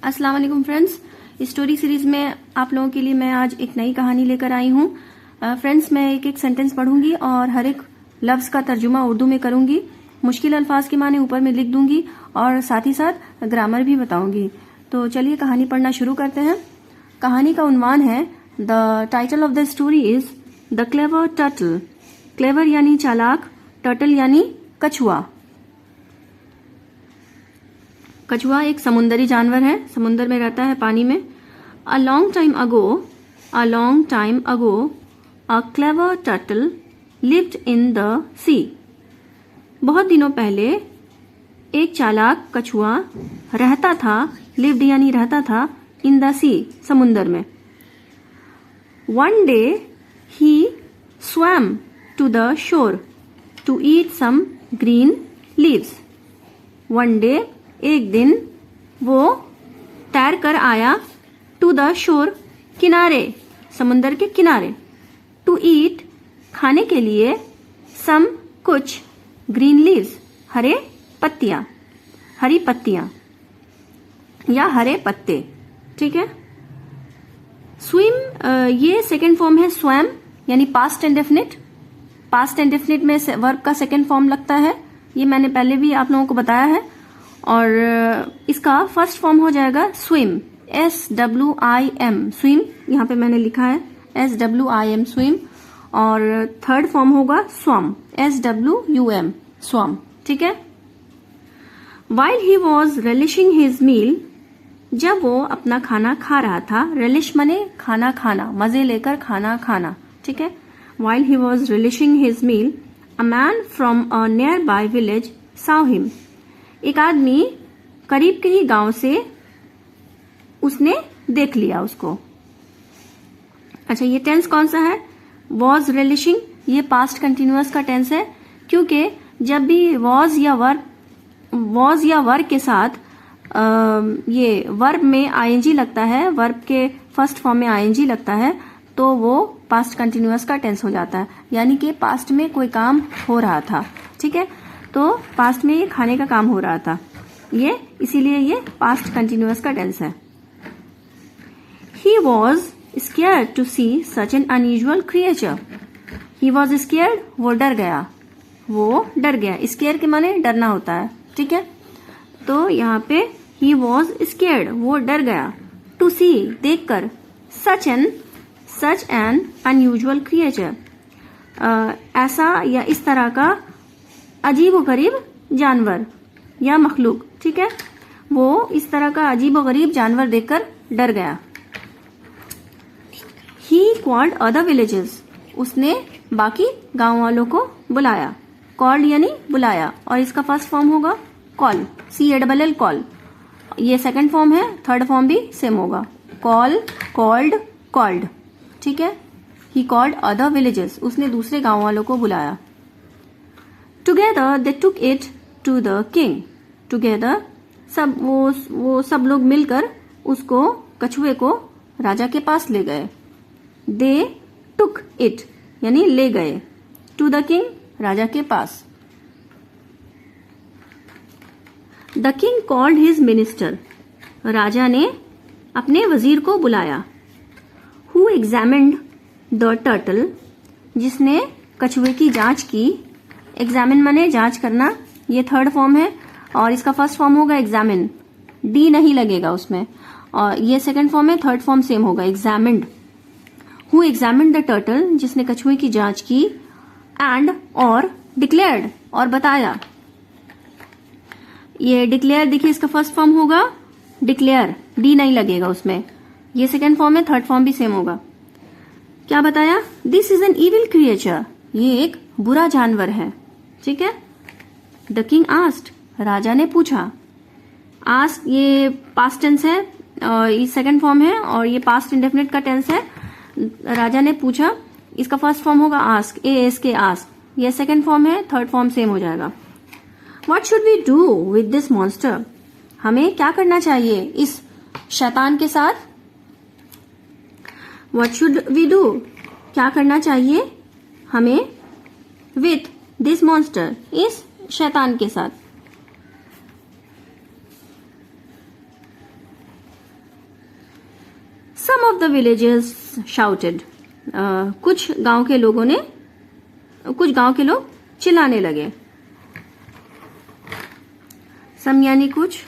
अस्सलाम वालेकुम friends. Story series में आप लोगों के लिए मैं आज एक नई कहानी लेकर आई हूँ। फ्रेंड्स, मैं एक एक सेंटेंस पढ़ूंगी और हर एक लफ्ज का तर्जुमा उर्दू में करूंगी। मुश्किल अल्फाज के माने ऊपर में लिख दूंगी और साथ ही साथ ग्रामर भी बताऊंगी। तो चलिए कहानी पढ़ना शुरू करते हैं। कहानी का उन्वान है the title of the story is the clever turtle. Clever यानी चालाक, टर्टल यानी कछुआ। कछुआ एक समुद्री जानवर है, समुद्र में रहता है, पानी में। A long time ago a clever turtle lived in the sea. बहुत दिनों पहले एक चालाक कछुआ रहता था, लिव्ड यानी रहता था, इन द सी समुद्र में। वन डे ही swam to the shore to eat some green leaves. One day एक दिन वो तैर कर आया, टू द शोर किनारे, समुन्दर के किनारे, टू ईट खाने के लिए, सम कुछ, ग्रीन लीव्स हरे पत्तियां, हरी पत्तियां या हरे पत्ते, ठीक है। स्विम ये सेकेंड फॉर्म है, स्वैम यानी पास्ट इंडेफिनिट। पास्ट इंडेफिनिट में वर्ब का सेकेंड फॉर्म लगता है, ये मैंने पहले भी आप लोगों को बताया है। और इसका फर्स्ट फॉर्म हो जाएगा स्विम, SWIM, स्विम, यहाँ पे मैंने लिखा है SWIM, स्विम। और थर्ड फॉर्म होगा स्वम, SWUM, स्वम, ठीक है। While he was relishing his meal, जब वो अपना खाना खा रहा था, relish मने खाना खाना, मजे लेकर खाना खाना, ठीक है। While he was relishing his meal, a man from a nearby village saw him. एक आदमी करीब के ही गांव से उसने देख लिया उसको। अच्छा, ये टेंस कौन सा है? वॉज रिलिशिंग, ये पास्ट कंटिन्यूअस का टेंस है, क्योंकि जब भी वॉज या वर्ब के साथ ये वर्ब में आईएनजी लगता है, वर्ब के फर्स्ट फॉर्म में आईएनजी लगता है, तो वो पास्ट कंटिन्यूअस का टेंस हो जाता है, यानी कि पास्ट में कोई काम हो रहा था, ठीक है। तो पास्ट में ये खाने का काम हो रहा था, ये इसीलिए ये पास्ट कंटिन्यूअस का टेंस है। He was scared to see such an unusual creature. He was scared, वो डर गया, वो डर गया। Scare के माने डरना होता है, ठीक है। तो यहाँ पे he was scared, वो डर गया, to see देखकर, such an unusual creature, ऐसा या इस तरह का अजीबोगरीब जानवर या मखलूक, ठीक है। वो इस तरह का अजीबोगरीब जानवर देखकर डर गया। He called other villages, उसने बाकी गांव वालों को बुलाया। Called यानी बुलाया, और इसका फर्स्ट फॉर्म होगा call, CALL, call। ये सेकंड फॉर्म है, थर्ड फॉर्म भी सेम होगा, call, called, called, ठीक है। He called other villages, उसने दूसरे गांव वालों को बुलाया। Together they took it to the king. Together वो सब लोग मिलकर उसको, कछुए को, राजा के पास ले गए। They took it यानी ले गए, to the king, राजा के पास। The king called his minister. राजा ने अपने वजीर को बुलाया। Who examined the turtle, जिसने कछुए की जांच की। एग्जामिन माने जांच करना, ये थर्ड फॉर्म है, और इसका फर्स्ट फॉर्म होगा एग्जामिन, डी नहीं लगेगा उसमें, और ये सेकंड फॉर्म है, थर्ड फॉर्म सेम होगा, examined. Who examined the turtle, जिसने कछुए की जांच की, एंड और डिक्लेयर्ड, और बताया। ये डिक्लेयर देखिए, इसका फर्स्ट फॉर्म होगा डिक्लेयर, डी नहीं लगेगा उसमें, ये सेकंड फॉर्म है, थर्ड फॉर्म भी सेम होगा। क्या बताया? This is an evil creature, ये एक बुरा जानवर है, ठीक है। द किंग आस्क्ड, राजा ने पूछा। आस्क ये पास्ट टेंस है, ये सेकंड फॉर्म है, और ये पास्ट इंडेफिनिट का टेंस है। राजा ने पूछा, इसका फर्स्ट फॉर्म होगा आस्क, ASK, आस्क, ये सेकंड फॉर्म है, थर्ड फॉर्म सेम हो जाएगा। What should we do with this monster, हमें क्या करना चाहिए इस शैतान के साथ। व्हाट शुड वी डू, क्या करना चाहिए हमें, विथ दिस मॉन्स्टर, इस शैतान के साथ। सम ऑफ द विलेजर्स शाउटेड, कुछ गांव के लोग चिल्लाने लगे। सम यानी कुछ,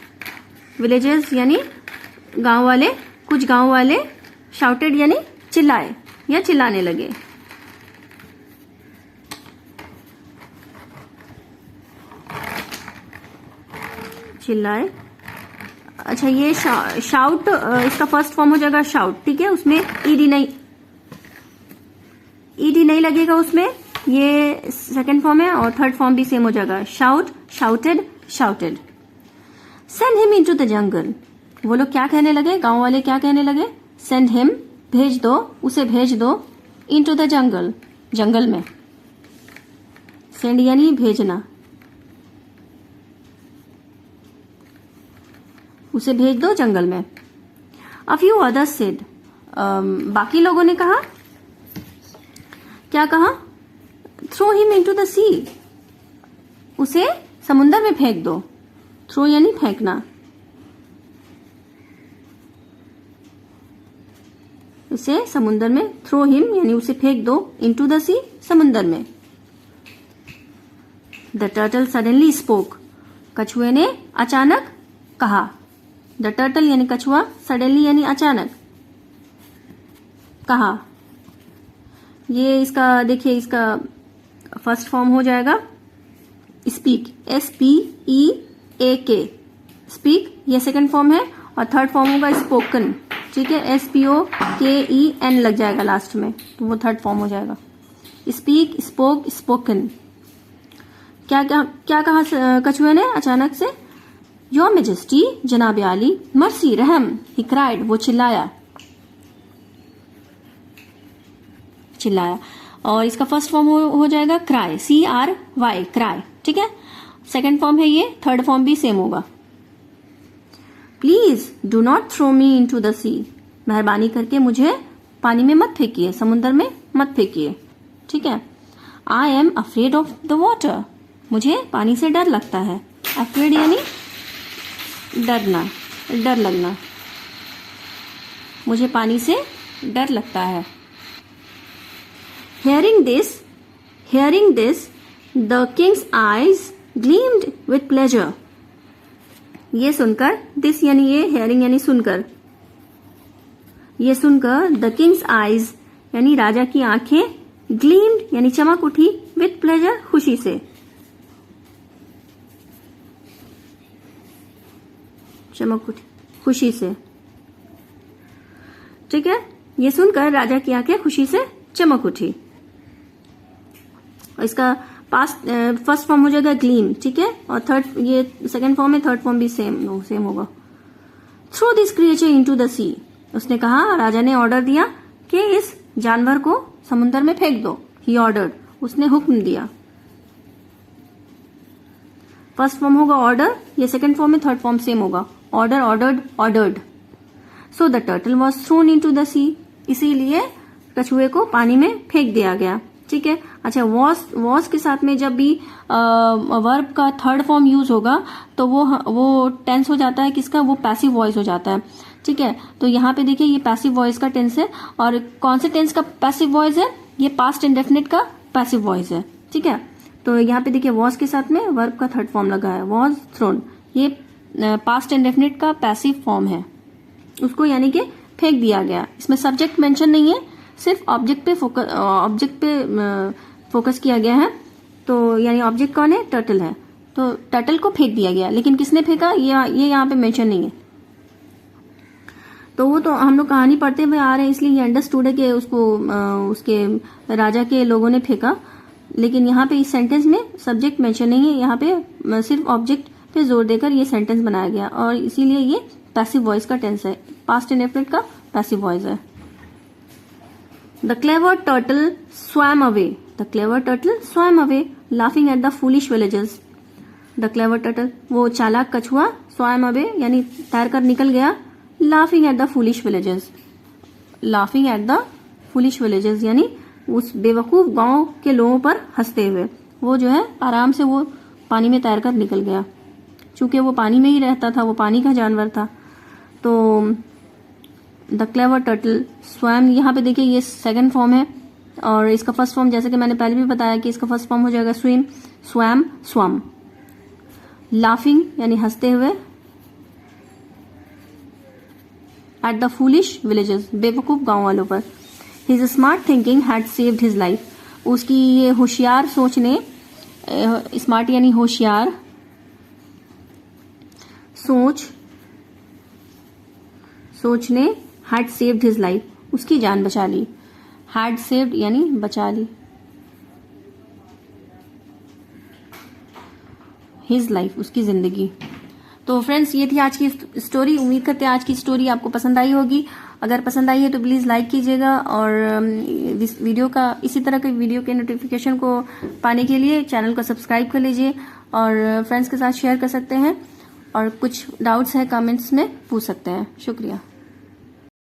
विलेजर्स यानी गांव वाले, कुछ गांव वाले, शाउटेड यानी चिल्लाए या चिल्लाने लगे। चिल्लाए। अच्छा, ये शाउट इसका फर्स्ट फॉर्म हो जाएगा शाउट, ठीक है। उसमें ईडी नहीं लगेगा उसमें, ये सेकंड फॉर्म है। और थर्ड फॉर्म भी सेम हो जाएगा, shout, shouted, shouted. Send him into the jungle, वो लोग क्या कहने लगे, गांव वाले क्या कहने लगे, सेंड हिम, भेज दो, उसे भेज दो, इनटू द जंगल, जंगल में। सेंड यानी भेजना, उसे भेज दो जंगल में। अ फ्यू अदर्स सेड, बाकी लोगों ने कहा, क्या कहा, थ्रो हिम इनटू द सी, उसे समुद्र में फेंक दो। थ्रो यानी फेंकना, उसे समुद्र में, थ्रो हिम यानी उसे फेंक दो, इनटू द सी, समुद्र में। द टर्टल सडनली स्पोक, कछुए ने अचानक कहा। द टर्टल यानी कछुआ, सडनली यानी अचानक, कहा। ये इसका देखिए, इसका फर्स्ट फॉर्म हो जाएगा स्पीक, SPEAK, स्पीक, ये सेकंड फॉर्म है। और थर्ड फॉर्म होगा स्पोकन, ठीक है, SPOKEN लग जाएगा लास्ट में, तो वो थर्ड फॉर्म हो जाएगा। Speak, spoke, spoken. क्या क्या क्या कहा कछुए ने अचानक से, योर मेजेस्टी, जनाब आली, मर्सी, रहम, ही क्राइड, वो चिल्लाया। और इसका फर्स्ट फॉर्म हो जाएगा क्राई, CRY, क्राई, ठीक है। सेकंड फॉर्म है ये, थर्ड फॉर्म भी सेम होगा। Please do not throw me into the sea, मेहरबानी करके मुझे पानी में मत फेंकिए, समुद्र में मत फेंकिए, ठीक है। I am afraid of the water, मुझे पानी से डर लगता है। अफ्रेड यानी डरना, डर लगना, मुझे पानी से डर लगता है। Hearing this, the king's eyes gleamed with pleasure. ये सुनकर, this यानी ये, hearing यानी सुनकर, ये सुनकर the king's eyes यानी राजा की आंखें, gleamed यानी चमक उठी, with pleasure खुशी से, चमक उठी खुशी से, ठीक है। ये सुनकर राजा की आंखें खुशी से चमक उठी। और इसका पास्ट फर्स्ट फॉर्म हो जाएगा ग्लीम, ठीक है। और थर्ड, ये सेकंड फॉर्म है, थर्ड फॉर्म भी सेम होगा। Throw this creature into the sea, उसने कहा, राजा ने ऑर्डर दिया कि इस जानवर को समुद्र में फेंक दो। ही ऑर्डर्ड, उसने हुक्म दिया। फर्स्ट फॉर्म होगा ऑर्डर, ये सेकंड फॉर्म में, थर्ड फॉर्म सेम होगा, order, ordered, ordered. So the turtle was thrown into the sea, इसीलिए कछुए को पानी में फेंक दिया गया, ठीक है। अच्छा, वॉज के साथ में जब भी वर्ब का थर्ड फॉर्म यूज होगा तो वो टेंस हो जाता है किसका, वो पैसिव वॉइस हो जाता है, ठीक है। तो यहाँ पे देखिए, ये पैसिव वॉइस का टेंस है। और कौन से टेंस का पैसिव वॉइस है, ये पास्ट इंडेफिनिट का पैसिव वॉइस है, ठीक है। तो यहाँ पे देखिए, वॉज के साथ में वर्ब का थर्ड फॉर्म लगा है, वॉज थ्रोन, ये पास्ट इंडेफिनिट का पैसिव फॉर्म है, उसको यानी कि फेंक दिया गया। इसमें सब्जेक्ट मेंशन नहीं है, सिर्फ ऑब्जेक्ट पे फोकस किया गया है। तो यानी ऑब्जेक्ट कौन है, टर्टल है, तो टर्टल को फेंक दिया गया, लेकिन किसने फेंका ये यहाँ पे मेंशन नहीं है। तो वो तो हम लोग कहानी पढ़ते हुए आ रहे हैं, इसलिए ये अंडरस्टूड है कि उसको उसके राजा के लोगों ने फेंका। लेकिन यहाँ पे इस सेंटेंस में सब्जेक्ट मेंशन नहीं है, यहाँ पे सिर्फ ऑब्जेक्ट पे जोर देकर ये सेंटेंस बनाया गया, और इसीलिए ये पैसिव वॉइस का टेंस है, पास्ट इंडेफिनिट का पैसिव वॉइस है। The clever turtle swam away. The clever turtle swam away, laughing at the foolish villagers. The clever turtle, वो चालाक कछुआ, swam away यानी तैर कर निकल गया, laughing at the foolish villagers. Laughing at the foolish villagers यानी उस बेवकूफ गांव के लोगों पर हंसते हुए, वो जो है आराम से वो पानी में तैर कर निकल गया। चूंकि वो पानी में ही रहता था, वो पानी का जानवर था, तो द क्लेवर टर्टल स्वैम, यहाँ पे देखिए ये सेकंड फॉर्म है और इसका फर्स्ट फॉर्म जैसे कि मैंने पहले भी बताया कि इसका फर्स्ट फॉर्म हो जाएगा स्विम, स्वैम, स्वम। लाफिंग यानी हंसते हुए, एट द फूलिश विलेजेस, बेवकूफ गांव वालों पर। His smart thinking had saved his life, उसकी ये होशियार सोच ने, स्मार्ट यानी होशियार, सोच ने हैड सेव्ड हिज लाइफ, उसकी जान बचा ली। हैड सेव्ड यानी बचा ली, हिज लाइफ उसकी जिंदगी। तो फ्रेंड्स ये थी आज की स्टोरी। उम्मीद करते हैं आज की स्टोरी आपको पसंद आई होगी। अगर पसंद आई है तो प्लीज लाइक कीजिएगा और इस वीडियो का, इसी तरह के वीडियो के नोटिफिकेशन को पाने के लिए चैनल को सब्सक्राइब कर लीजिए और फ्रेंड्स के साथ शेयर कर सकते हैं और कुछ डाउट्स है कमेंट्स में पूछ सकते हैं। शुक्रिया।